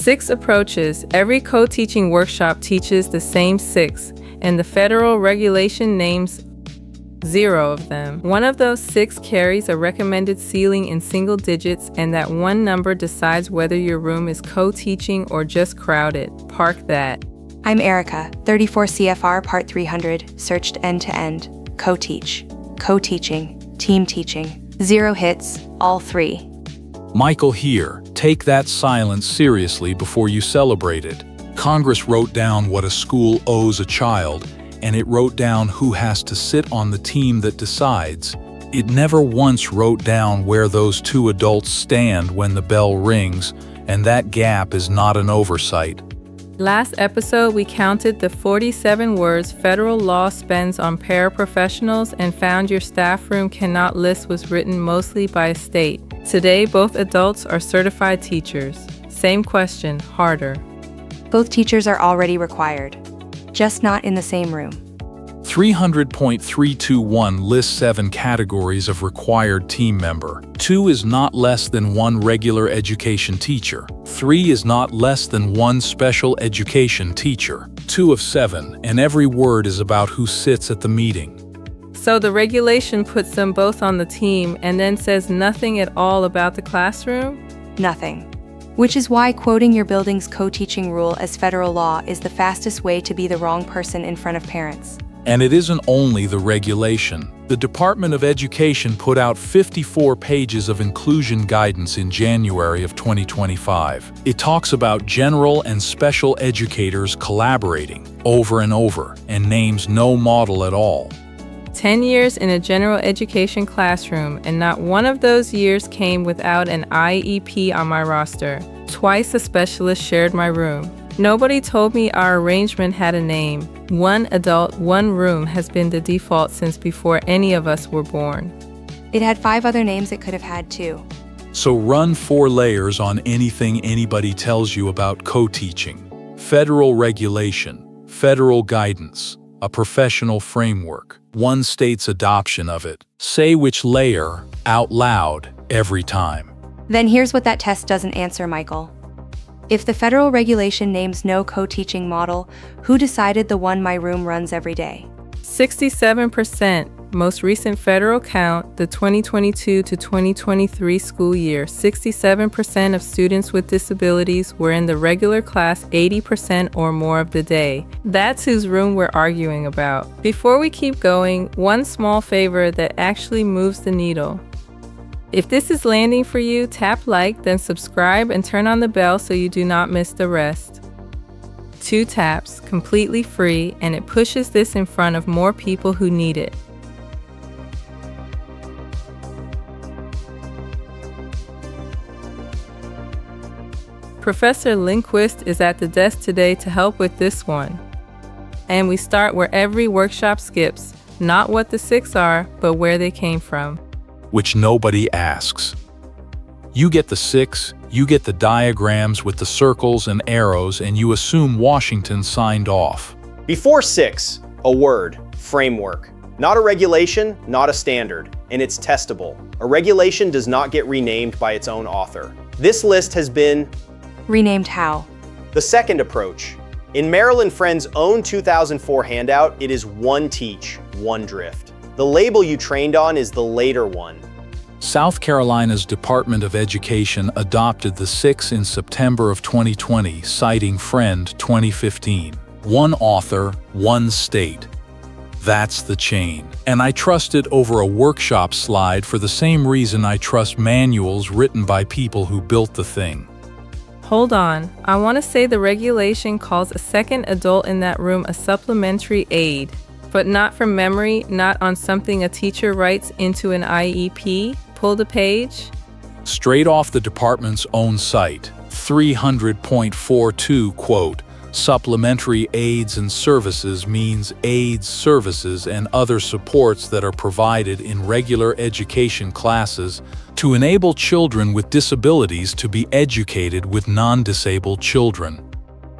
6 approaches. Every co-teaching workshop teaches the same 6, and the federal regulation names 0 of them. One of those 6 carries a recommended ceiling in single digits, and that one number decides whether your room is co-teaching or just crowded. Park that. I'm Erica, 34 CFR Part 300, searched end-to-end. Co-teach, co-teaching, team teaching. 0 hits, all 3. Michael here. Take that silence seriously before you celebrate it. Congress wrote down what a school owes a child, and it wrote down who has to sit on the team that decides. It never once wrote down where those 2 adults stand when the bell rings, and that gap is not an oversight. Last episode, we counted the 47 words federal law spends on paraprofessionals and found your staff room cannot list was written mostly by a state. Today, both adults are certified teachers. Same question, harder. Both teachers are already required, just not in the same room. 300.321 lists 7 categories of required team member. 2 is not less than 1 regular education teacher. 3 is not less than 1 special education teacher. 2 of 7, and every word is about who sits at the meeting. So the regulation puts them both on the team and then says nothing at all about the classroom? Nothing. Which is why quoting your building's co-teaching rule as federal law is the fastest way to be the wrong person in front of parents. And it isn't only the regulation. The Department of Education put out 54 pages of inclusion guidance in January of 2025. It talks about general and special educators collaborating over and over and names no model at all. 10 years in a general education classroom, and not one of those years came without an IEP on my roster. Twice a specialist shared my room. Nobody told me our arrangement had a name. 1 adult, 1 room has been the default since before any of us were born. It had 5 other names it could have had too. So run 4 layers on anything anybody tells you about co-teaching. Federal regulation, federal guidance, a professional framework, 1 state's adoption of it. Say which layer out loud every time. Then here's what that test doesn't answer, Michael. If the federal regulation names no co-teaching model, who decided the one my room runs every day? 67%. Most recent federal count, the 2022 to 2023 school year, 67% of students with disabilities were in the regular class 80% or more of the day. That's whose room we're arguing about. Before we keep going, one small favor that actually moves the needle. If this is landing for you, tap like, then subscribe and turn on the bell so you do not miss the rest. 2 taps, completely free, and it pushes this in front of more people who need it. Professor Lindquist is at the desk today to help with this one. And we start where every workshop skips, not what the 6 are, but where they came from. Which nobody asks. You get the 6, you get the diagrams with the circles and arrows, and you assume Washington signed off. Before 6, a word, framework. Not a regulation, not a standard, and it's testable. A regulation does not get renamed by its own author. This list has been renamed how? The second approach. In Marilyn Friend's own 2004 handout, it is 1 teach, 1 drift. The label you trained on is the later one. South Carolina's Department of Education adopted the 6 in September of 2020, citing Friend 2015. 1 author, 1 state. That's the chain. And I trust it over a workshop slide for the same reason I trust manuals written by people who built the thing. Hold on, I want to say the regulation calls a second adult in that room a supplementary aid. But not from memory, not on something a teacher writes into an IEP. Pull the page. Straight off the department's own site, 300.42, quote, supplementary aids and services means aids, services, and other supports that are provided in regular education classes to enable children with disabilities to be educated with non-disabled children.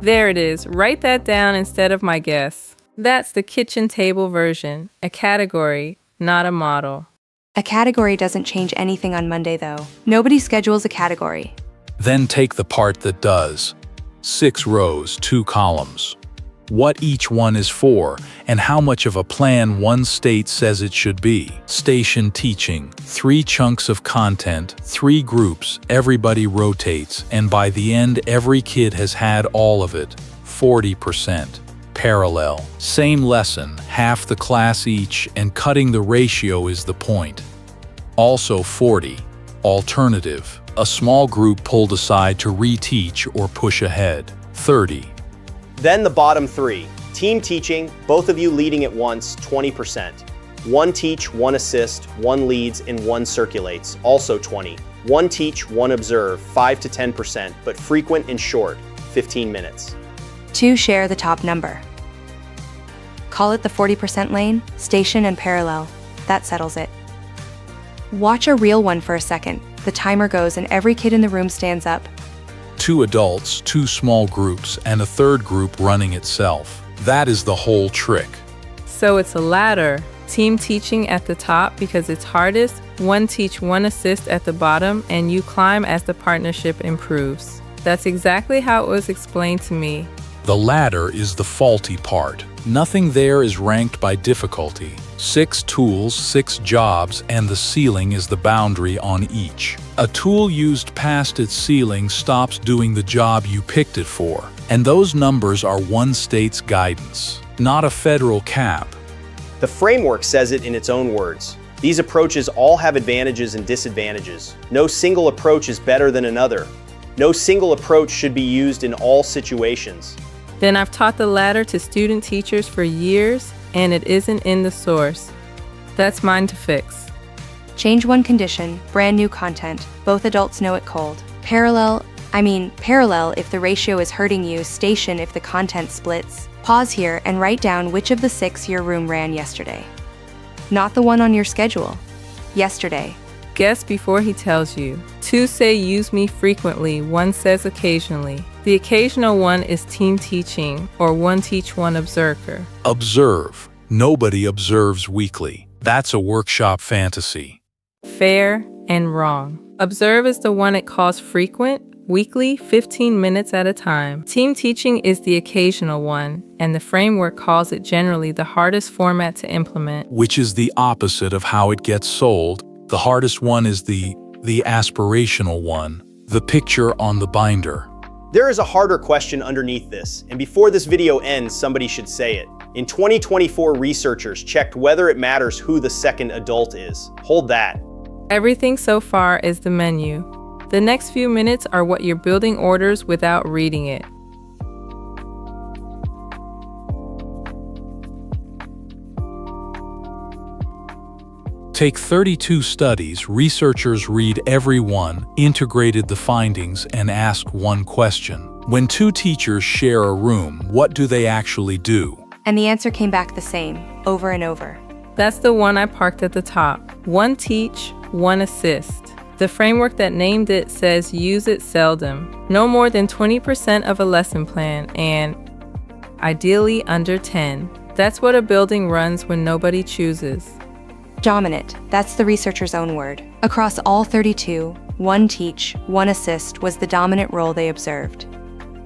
There it is. Write that down instead of my guess. That's the kitchen table version, a category, not a model. A category doesn't change anything on Monday though. Nobody schedules a category. Then take the part that does. 6 rows, 2 columns. What each one is for, and how much of a plan one state says it should be. Station teaching, 3 chunks of content, 3 groups, everybody rotates, and by the end every kid has had all of it, 40%. Parallel, same lesson, half the class each, and cutting the ratio is the point. Also 40. Alternative, a small group pulled aside to reteach or push ahead, 30. Then the bottom 3. Team teaching, both of you leading at once, 20%. 1 teach, 1 assist, 1 leads, and 1 circulates, also 20. 1 teach, 1 observe, 5 to 10%, but frequent and short, 15 minutes. 2 share the top number. Call it the 40% lane, station, and parallel. That settles it. Watch a real one for a second. The timer goes and every kid in the room stands up. 2 adults, 2 small groups, and a third group running itself. That is the whole trick. So it's a ladder. Team teaching at the top because it's hardest, 1 teach, 1 assist at the bottom, and you climb as the partnership improves. That's exactly how it was explained to me. The ladder is the faulty part. Nothing there is ranked by difficulty. 6 tools, 6 jobs, and the ceiling is the boundary on each. A tool used past its ceiling stops doing the job you picked it for. And those numbers are one state's guidance, not a federal cap. The framework says it in its own words. These approaches all have advantages and disadvantages. No single approach is better than another. No single approach should be used in all situations. Then I've taught the ladder to student teachers for years, and it isn't in the source. That's mine to fix. Change one condition, brand new content. Both adults know it cold. Parallel if the ratio is hurting you, station if the content splits. Pause here and write down which of the 6 your room ran yesterday. Not the one on your schedule. Yesterday. Guess before he tells you. 2 say use me frequently, 1 says occasionally. The occasional one is team teaching, or 1 teach, 1 observer. Observe. Nobody observes weekly. That's a workshop fantasy. Fair and wrong. Observe is the one it calls frequent, weekly, 15 minutes at a time. Team teaching is the occasional one, and the framework calls it generally the hardest format to implement. Which is the opposite of how it gets sold. The hardest one is the aspirational one, the picture on the binder. There is a harder question underneath this, and before this video ends, somebody should say it. In 2024, researchers checked whether it matters who the second adult is. Hold that. Everything so far is the menu. The next few minutes are what you're building orders without reading it. Take 32 studies, researchers read every one, integrated the findings, and ask one question. When 2 teachers share a room, what do they actually do? And the answer came back the same, over and over. That's the one I parked at the top. 1 teach, 1 assist. The framework that named it says use it seldom. No more than 20% of a lesson plan, and ideally under 10. That's what a building runs when nobody chooses. Dominant, that's the researcher's own word. Across all 32, 1 teach, 1 assist was the dominant role they observed.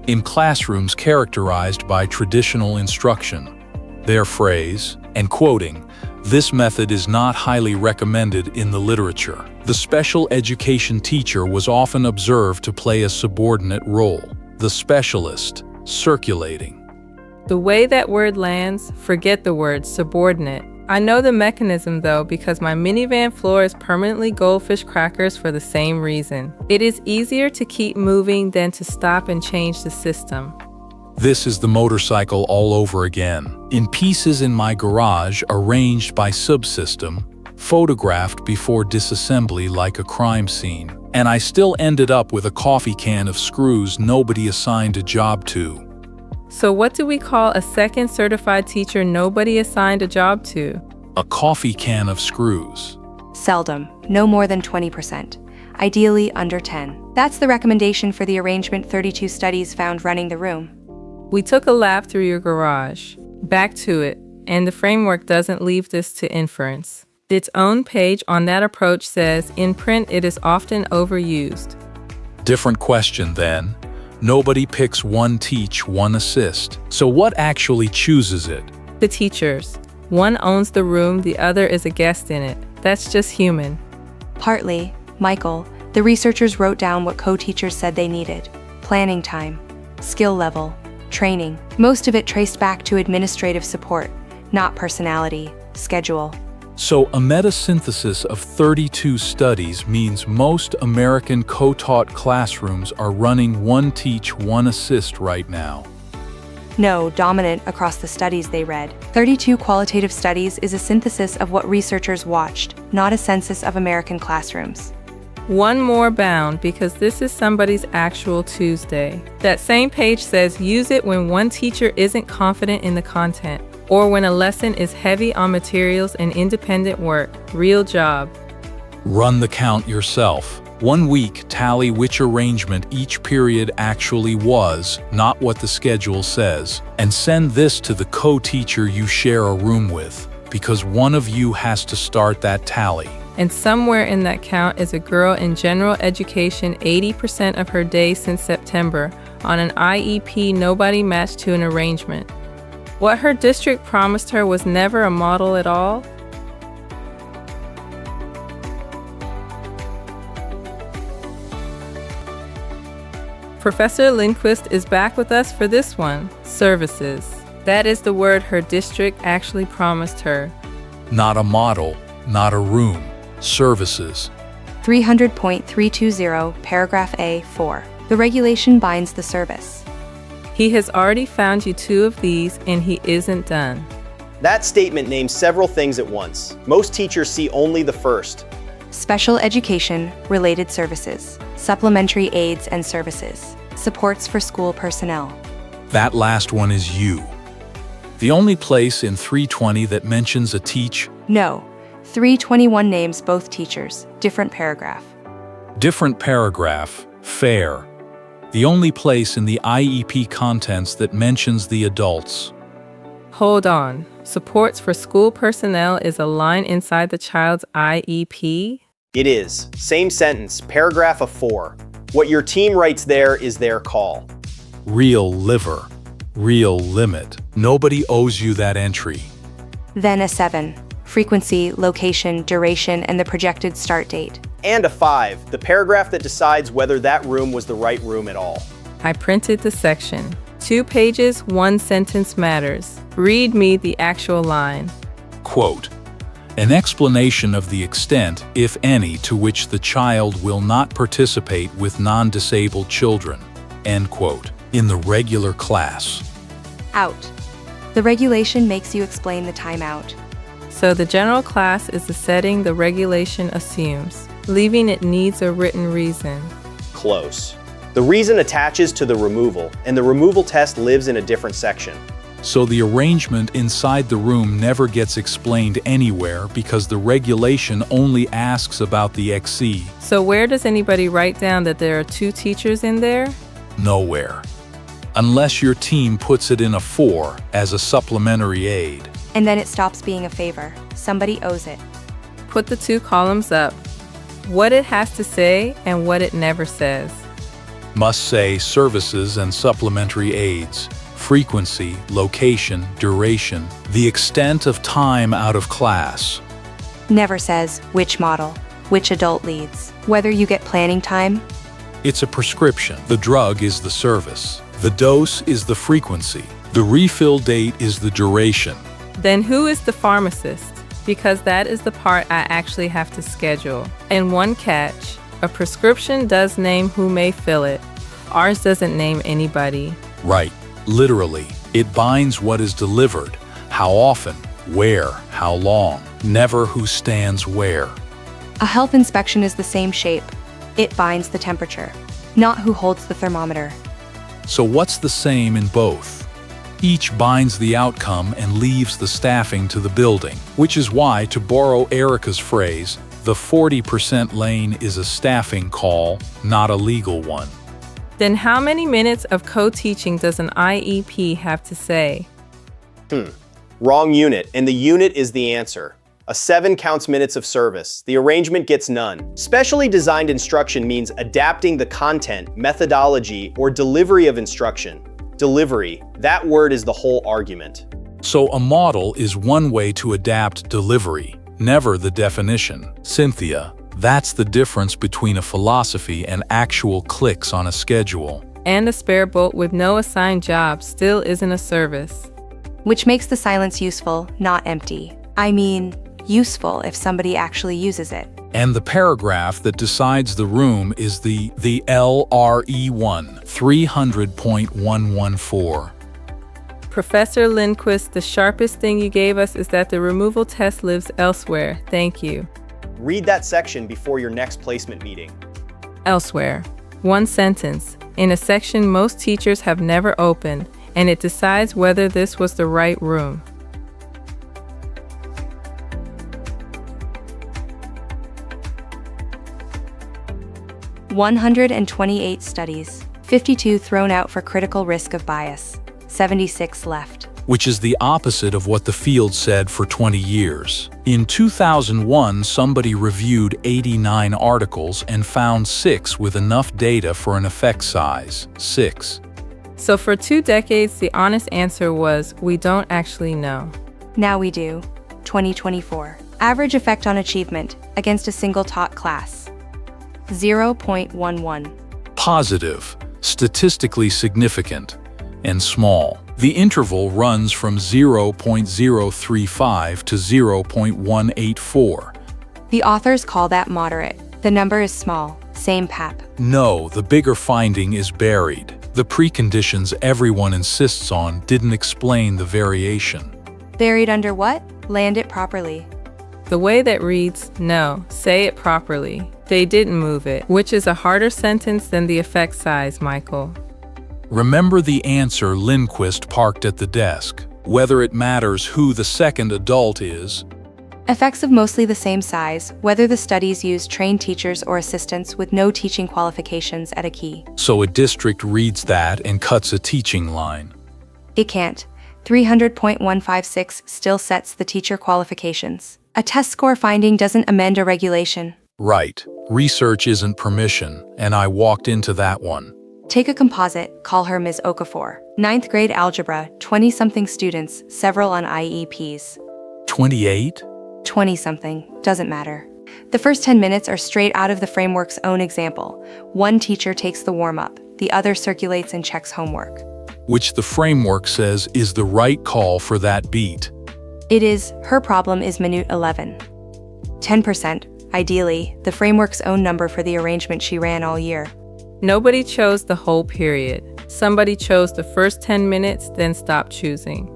In classrooms characterized by traditional instruction, their phrase, and quoting, "This method is not highly recommended in the literature." The special education teacher was often observed to play a subordinate role, the specialist, circulating. The way that word lands, forget the word subordinate. I know the mechanism though because my minivan floor is permanently goldfish crackers for the same reason. It is easier to keep moving than to stop and change the system. This is the motorcycle all over again. In pieces in my garage, arranged by subsystem, photographed before disassembly like a crime scene. And I still ended up with a coffee can of screws nobody assigned a job to. So what do we call a second certified teacher nobody assigned a job to? A coffee can of screws. Seldom, no more than 20%. Ideally under 10. That's the recommendation for the arrangement 32 studies found running the room. We took a lap through your garage. Back to it. And the framework doesn't leave this to inference. Its own page on that approach says, in print it is often overused. Different question then. Nobody picks one teach, one assist. So what actually chooses it? The teachers. One owns the room, the other is a guest in it. That's just human. Partly, Michael, the researchers wrote down what co-teachers said they needed. Planning time, skill level, training. Most of it traced back to administrative support, not personality, schedule. So a meta-synthesis of 32 studies means most American co-taught classrooms are running one teach, one assist right now. No, dominant across the studies they read. 32 qualitative studies is a synthesis of what researchers watched, not a census of American classrooms. One more bound because this is somebody's actual Tuesday. That same page says use it when one teacher isn't confident in the content, or when a lesson is heavy on materials and independent work. Real job. Run the count yourself. 1 week, tally which arrangement each period actually was, not what the schedule says, and send this to the co-teacher you share a room with, because one of you has to start that tally. And somewhere in that count is a girl in general education 80% of her day since September on an IEP nobody matched to an arrangement. What her district promised her was never a model at all? Professor Lindquist is back with us for this one. Services. That is the word her district actually promised her. Not a model, not a room. Services. 300.320, paragraph A4. The regulation binds the service. He has already found you 2 of these, and he isn't done. That statement names several things at once. Most teachers see only the first. Special education, related services, supplementary aids and services, supports for school personnel. That last one is you. The only place in 320 that mentions a teach. No. 321 names both teachers, different paragraph. Different paragraph, fair. The only place in the IEP contents that mentions the adults. Hold on. Supports for school personnel is a line inside the child's IEP? It is. Same sentence, paragraph of 4. What your team writes there is their call. Real liver. Real limit. Nobody owes you that entry. Then a 7. Frequency, location, duration, and the projected start date. And a 5, the paragraph that decides whether that room was the right room at all. I printed the section. 2 pages, 1 sentence matters. Read me the actual line. Quote, an explanation of the extent, if any, to which the child will not participate with non-disabled children, end quote, in the regular class. Out. The regulation makes you explain the timeout. So the general class is the setting the regulation assumes, leaving it needs a written reason. Close. The reason attaches to the removal, and the removal test lives in a different section. So the arrangement inside the room never gets explained anywhere because the regulation only asks about the XE. So where does anybody write down that there are 2 teachers in there? Nowhere. Unless your team puts it in a 4 as a supplementary aid. And then it stops being a favor. Somebody owes it. Put the 2 columns up. What it has to say and what it never says. Must say services and supplementary aids, frequency, location, duration, the extent of time out of class. Never says which model, which adult leads, whether you get planning time. It's a prescription. The drug is the service. The dose is the frequency. The refill date is the duration. Then who is the pharmacist? Because that is the part I actually have to schedule. And one catch, a prescription does name who may fill it. Ours doesn't name anybody. Right. Literally. It binds what is delivered, how often, where, how long, never who stands where. A health inspection is the same shape. It binds the temperature, not who holds the thermometer. So what's the same in both? Each binds the outcome and leaves the staffing to the building, which is why, to borrow Erica's phrase, the 40% lane is a staffing call, not a legal one. Then how many minutes of co-teaching does an IEP have to say? Wrong unit, and the unit is the answer. A 7 counts minutes of service. The arrangement gets none. Specially designed instruction means adapting the content, methodology, or delivery of instruction. Delivery, that word is the whole argument. So a model is one way to adapt delivery, never the definition. Cynthia, that's the difference between a philosophy and actual clicks on a schedule. And a spare bolt with no assigned job still isn't a service. Which makes the silence useful, not empty. I mean, useful if somebody actually uses it. And the paragraph that decides the room is the LRE1 300.114. Professor Lindquist, the sharpest thing you gave us is that the removal test lives elsewhere. Thank you. Read that section before your next placement meeting. Elsewhere. One sentence. In a section most teachers have never opened, and it decides whether this was the right room. "128 studies, 52 thrown out for critical risk of bias, 76 left." Which is the opposite of what the field said for 20 years. In 2001, somebody reviewed 89 articles and found 6 with enough data for an effect size, 6. So for 2 decades, the honest answer was, we don't actually know. Now we do. 2024. Average effect on achievement against a single taught class. 0.11. Positive, statistically significant, and small. The interval runs from 0.035 to 0.184. The authors call that moderate. The number is small. Same pap. No, the bigger finding is buried. The preconditions everyone insists on didn't explain the variation. Buried under what? Land it properly. The way that reads, no, say it properly. They didn't move it, which is a harder sentence than the effect size, Michael. Remember the answer Lindquist parked at the desk. Whether it matters who the second adult is. Effects of mostly the same size, whether the studies use trained teachers or assistants with no teaching qualifications at a key. So a district reads that and cuts a teaching line. It can't. 300.156 still sets the teacher qualifications. A test score finding doesn't amend a regulation. Right. Research isn't permission, and I walked into that one. Take a composite, call her Ms. Okafor. 9th grade algebra, 20-something students, several on IEPs. 28? 20-something, doesn't matter. The first 10 minutes are straight out of the framework's own example. One teacher takes the warm-up, the other circulates and checks homework. Which the framework says is the right call for that beat. It is, her problem is minute 11. 10%, ideally, the framework's own number for the arrangement she ran all year. Nobody chose the whole period. Somebody chose the first 10 minutes, then stopped choosing.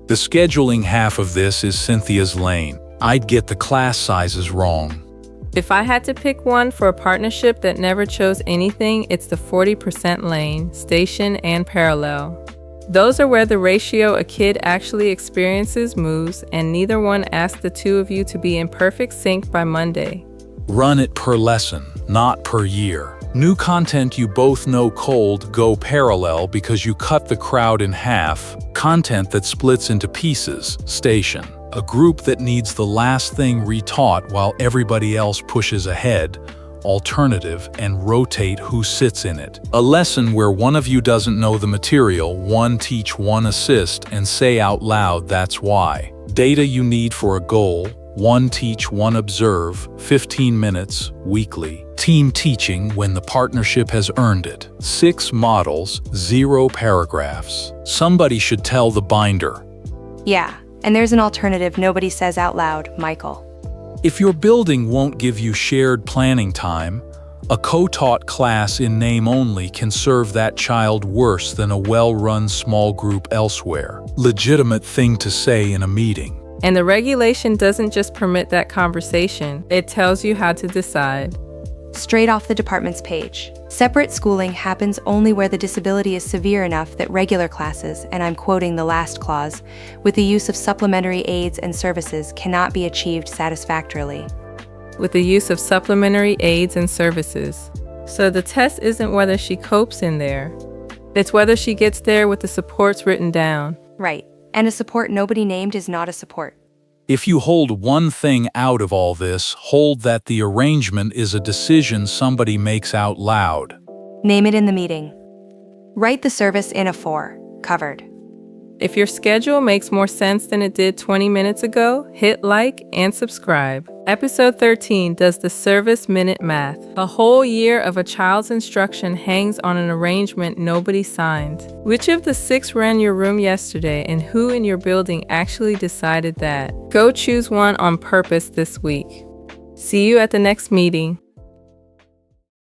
The scheduling half of this is Cynthia's lane. I'd get the class sizes wrong. If I had to pick one for a partnership that never chose anything, it's the 40% lane, station, and parallel. Those are where the ratio a kid actually experiences moves, and neither one asked the two of you to be in perfect sync by Monday. Run it per lesson, not per year. New content you both know cold, go parallel because you cut the crowd in half. Content that splits into pieces, station. A group that needs the last thing retaught while everybody else pushes ahead, alternative, and rotate who sits in it. A lesson where one of you doesn't know the material, one teach, one assist, and say out loud that's why. Data you need for a goal, one teach, one observe, 15 minutes, weekly. Team teaching when the partnership has earned it. 6 models, 0 paragraphs. Somebody should tell the binder. Yeah, and there's an alternative nobody says out loud, Michael. If your building won't give you shared planning time, a co-taught class in name only can serve that child worse than a well-run small group elsewhere. Legitimate thing to say in a meeting. And the regulation doesn't just permit that conversation, it tells you how to decide. Straight off the department's page. Separate schooling happens only where the disability is severe enough that regular classes, and I'm quoting the last clause, with the use of supplementary aids and services cannot be achieved satisfactorily. With the use of supplementary aids and services. So the test isn't whether she copes in there. It's whether she gets there with the supports written down. Right. And a support nobody named is not a support. If you hold one thing out of all this, hold that the arrangement is a decision somebody makes out loud. Name it in the meeting. Write the service in a 4. Covered. If your schedule makes more sense than it did 20 minutes ago, hit like and subscribe. Episode 13 does the service minute math. A whole year of a child's instruction hangs on an arrangement nobody signed. Which of the 6 ran your room yesterday, and who in your building actually decided that? Go choose one on purpose this week. See you at the next meeting.